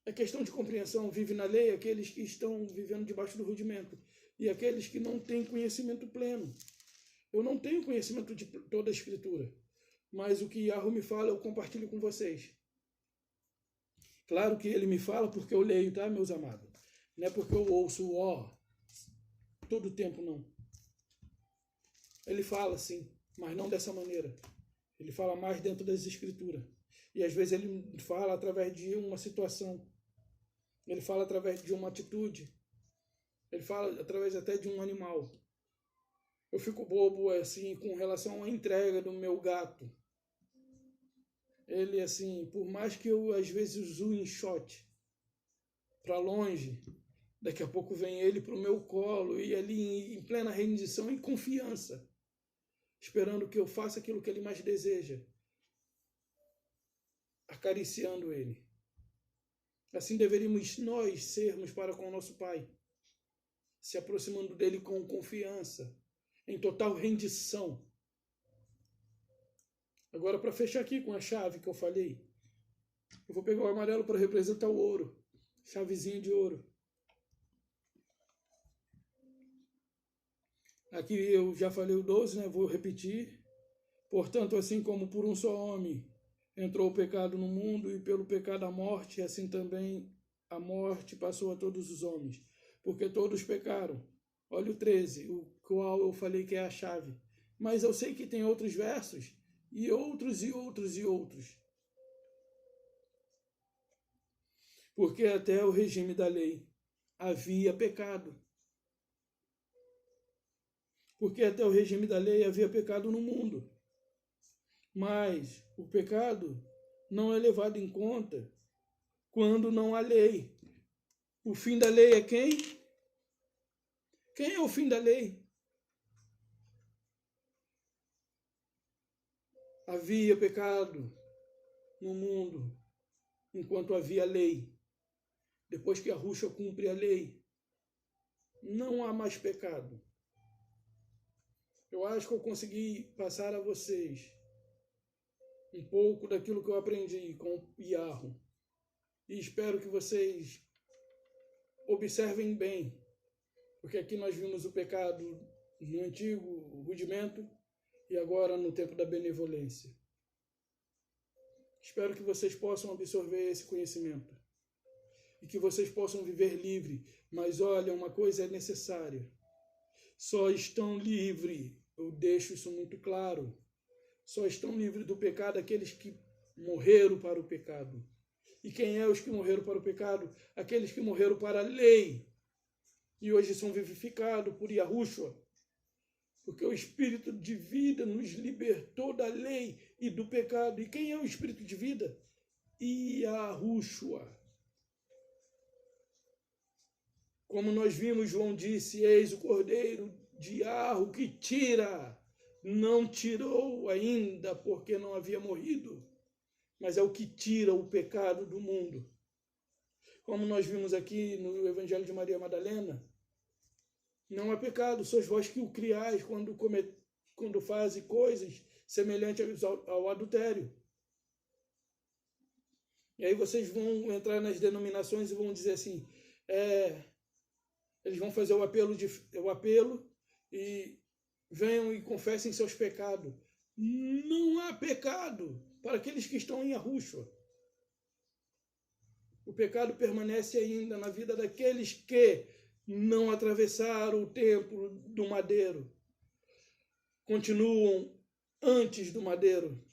É questão de compreensão. Vive na lei aqueles que estão vivendo debaixo do rudimento. E aqueles que não têm conhecimento pleno. Eu não tenho conhecimento de toda a Escritura, mas o que Yahweh me fala, eu compartilho com vocês. Claro que ele me fala porque eu leio, tá, meus amados? Não é porque eu ouço todo o tempo, não. Ele fala, sim, mas não dessa maneira. Ele fala mais dentro das Escrituras. E às vezes ele fala através de uma situação. Ele fala através de uma atitude. Ele fala através até de um animal. Eu fico bobo, assim, com relação à entrega do meu gato. Ele, assim, por mais que eu, às vezes, o enxote para longe, daqui a pouco vem ele para o meu colo e ali em plena rendição e confiança, esperando que eu faça aquilo que ele mais deseja, acariciando ele. Assim deveríamos nós sermos para com o nosso Pai, se aproximando dele com confiança, em total rendição. Agora, para fechar aqui com a chave que eu falei, eu vou pegar o amarelo para representar o ouro. Chavezinha de ouro. Aqui eu já falei o 12, né? Vou repetir. Portanto, assim como por um só homem entrou o pecado no mundo, e pelo pecado a morte, assim também a morte passou a todos os homens. Porque todos pecaram. Olha o 13, o qual eu falei que é a chave. Mas eu sei que tem outros versos, e outros, e outros, e outros. Porque até o regime da lei havia pecado. Porque até o regime da lei havia pecado no mundo. Mas o pecado não é levado em conta quando não há lei. O fim da lei é quem? Quem é o fim da lei? Havia pecado no mundo enquanto havia lei. Depois que Yahushua cumpre a lei, não há mais pecado. Eu acho que eu consegui passar a vocês um pouco daquilo que eu aprendi com Yahu. E espero que vocês observem bem, porque aqui nós vimos o pecado no antigo rudimento e agora no tempo da benevolência. Espero que vocês possam absorver esse conhecimento e que vocês possam viver livre. Mas olha, uma coisa é necessária. Só estão livres, eu deixo isso muito claro, só estão livres do pecado aqueles que morreram para o pecado. E quem é os que morreram para o pecado? Aqueles que morreram para a lei e hoje são vivificados por Yahushua. Porque o Espírito de vida nos libertou da lei e do pecado. E quem é o Espírito de vida? Yahushua. Como nós vimos, João disse, eis o Cordeiro de Yahu que tira. Não tirou ainda porque não havia morrido, mas é o que tira o pecado do mundo. Como nós vimos aqui no Evangelho de Maria Madalena, não há pecado, sois vós que o criais quando fazem coisas semelhantes ao adultério. E aí vocês vão entrar nas denominações e vão dizer assim, eles vão fazer o apelo e venham e confessem seus pecados. Não há pecado para aqueles que estão em Yahushua. O pecado permanece ainda na vida daqueles que não atravessaram o templo do madeiro. Continuam antes do madeiro.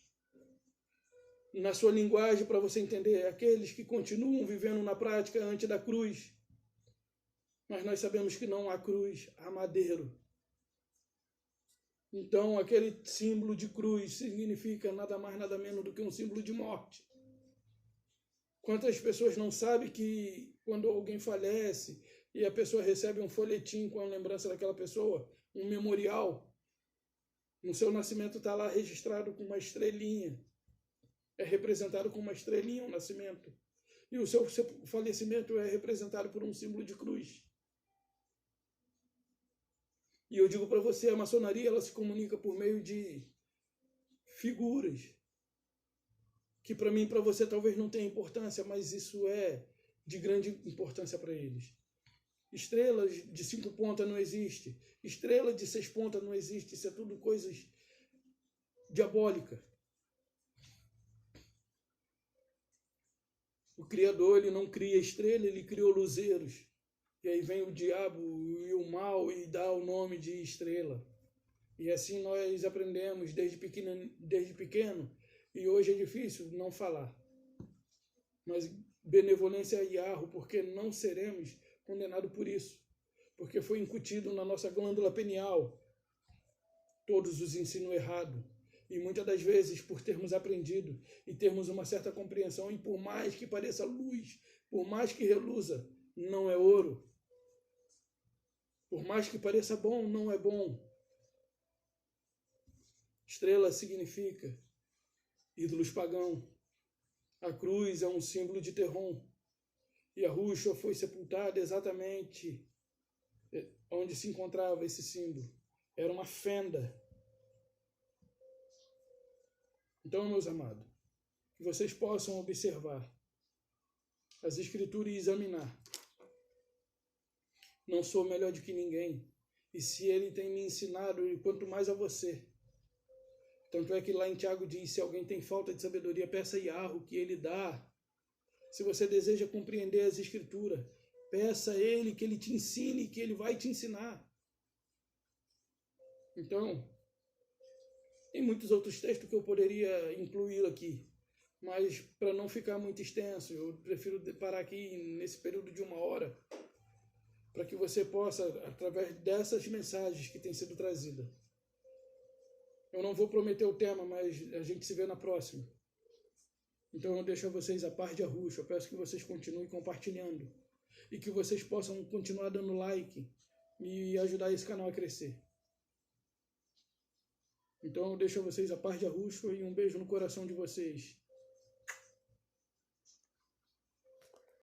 Na sua linguagem, para você entender, aqueles que continuam vivendo na prática antes da cruz. Mas nós sabemos que não há cruz, há madeiro. Então, aquele símbolo de cruz significa nada mais, nada menos do que um símbolo de morte. Quantas pessoas não sabem que quando alguém falece e a pessoa recebe um folhetim com a lembrança daquela pessoa, um memorial, no seu nascimento está lá registrado com uma estrelinha. É representado com uma estrelinha o nascimento. E o seu falecimento é representado por um símbolo de cruz. E eu digo para você, a maçonaria ela se comunica por meio de figuras, que para mim e para você talvez não tenha importância, mas isso é de grande importância para eles. Estrelas de 5 pontas não existe, estrela de 6 pontas não existe, isso é tudo coisas diabólicas. O Criador ele não cria estrela, ele criou luzeiros. E aí vem o diabo e o mal e dá o nome de estrela. E assim nós aprendemos desde pequeno. E hoje é difícil não falar. Mas benevolência é Yahu, porque não seremos condenados por isso. Porque foi incutido na nossa glândula pineal todos os ensinos errados. E muitas das vezes, por termos aprendido e termos uma certa compreensão, e por mais que pareça luz, por mais que reluza, não é ouro. Por mais que pareça bom, não é bom. Estrela significa ídolos pagãos. A cruz é um símbolo de Terron. E a Yahushua foi sepultada exatamente onde se encontrava esse símbolo. Era uma fenda. Então, meus amados, que vocês possam observar as Escrituras e examinar. Não sou melhor do que ninguém. E se ele tem me ensinado, e quanto mais a você. Tanto é que lá em Tiago diz, se alguém tem falta de sabedoria, peça a Yahu, que ele dá. Se você deseja compreender as Escrituras, peça a ele que ele te ensine, que ele vai te ensinar. Então, tem muitos outros textos que eu poderia incluir aqui. Mas, para não ficar muito extenso, eu prefiro parar aqui nesse período de 1 hora, para que você possa, através dessas mensagens que têm sido trazidas, Eu não vou prometer o tema, mas a gente se vê na próxima. Então eu deixo a vocês a paz de Yahushua. Eu peço que vocês continuem compartilhando e que vocês possam continuar dando like e ajudar esse canal a crescer. Então eu deixo a vocês a paz de Yahushua e um beijo no coração de vocês.